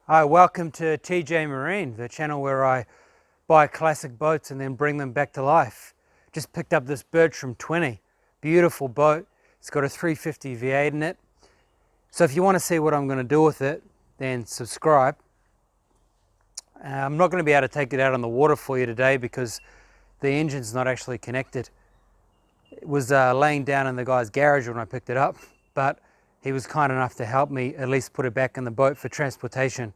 Hi, welcome to TJ Marine, the channel where I buy classic boats and then bring them back to life. Just picked up this Bertram 20, beautiful boat. It's got a 350 V8 in it. So if you want to see what I'm going to do with it, then subscribe. I'm not going to be able to take it out on the water for you today because the engine's not actually connected. It was laying down in the guy's garage when I picked it up, but he was kind enough to help me at least put it back in the boat for transportation.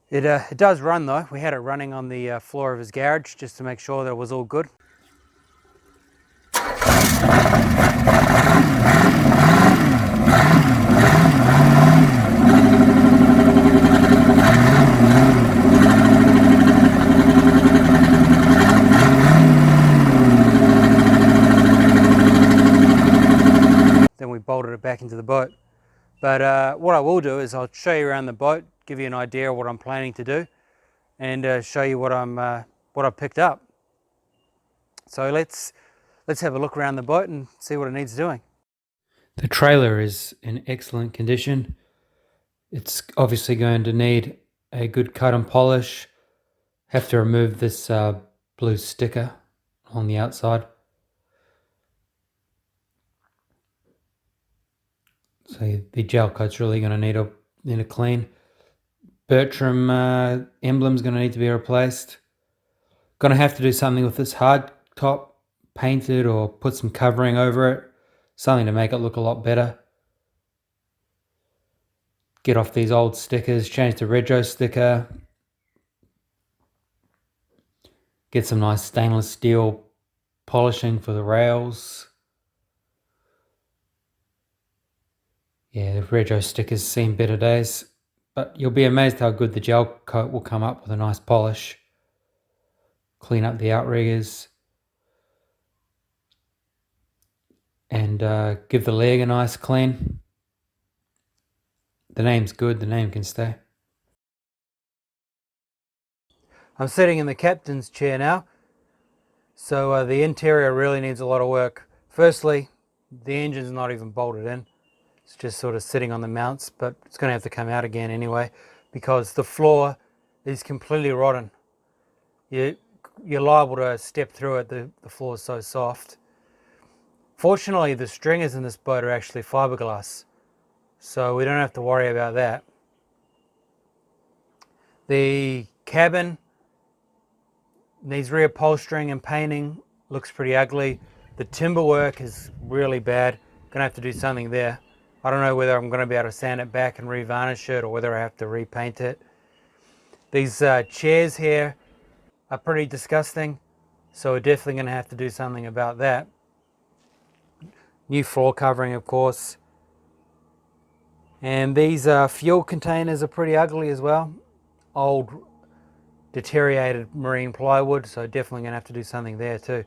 It does run though. We had it running on the floor of his garage just to make sure that it was all good. Then we bolted it back into the boat. But what I will do is I'll show you around the boat, give you an idea of what I'm planning to do, and show you what I picked up. So let's have a look around the boat and see what it needs doing. The trailer is in excellent condition. It's obviously going to need a good cut and polish. Have to remove this blue sticker on the outside. So the gel coat's really going to need a clean. Bertram emblem's going to need to be replaced. Going to have to do something with this hard top, paint it or put some covering over it. Something to make it look a lot better. Get off these old stickers, change the retro sticker. Get some nice stainless steel polishing for the rails. Yeah, the retro stickers seen better days, but you'll be amazed how good the gel coat will come up with a nice polish. Clean up the outriggers and give the leg a nice clean. The name's good, the name can stay. I'm sitting in the captain's chair now, so the interior really needs a lot of work. Firstly, the engine's not even bolted in. It's just sort of sitting on the mounts, but it's going to have to come out again anyway because the floor is completely rotten. You're liable to step through it, the floor is so soft. Fortunately, the stringers in this boat are actually fiberglass, so we don't have to worry about that. The cabin needs reupholstering and painting, looks pretty ugly. The timberwork is really bad, gonna have to do something there. I don't know whether I'm gonna be able to sand it back and revarnish it or whether I have to repaint it. These chairs here are pretty disgusting, so we're definitely gonna have to do something about that. New floor covering, of course. And these fuel containers are pretty ugly as well. Old, deteriorated marine plywood, so definitely gonna have to do something there too.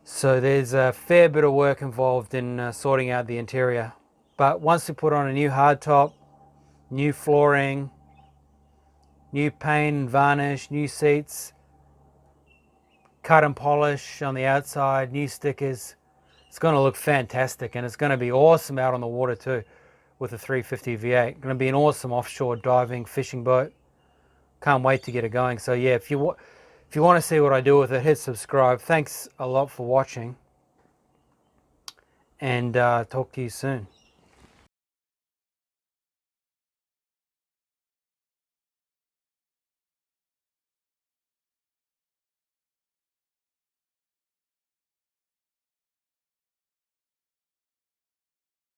So there's a fair bit of work involved in sorting out the interior. But once we put on a new hardtop, new flooring, new paint and varnish, new seats, cut and polish on the outside, new stickers, it's going to look fantastic, and it's going to be awesome out on the water too with a 350 V8. Going to be an awesome offshore diving fishing boat. Can't wait to get it going. So yeah, if you want to see what I do with it, hit subscribe. Thanks a lot for watching, and talk to you soon.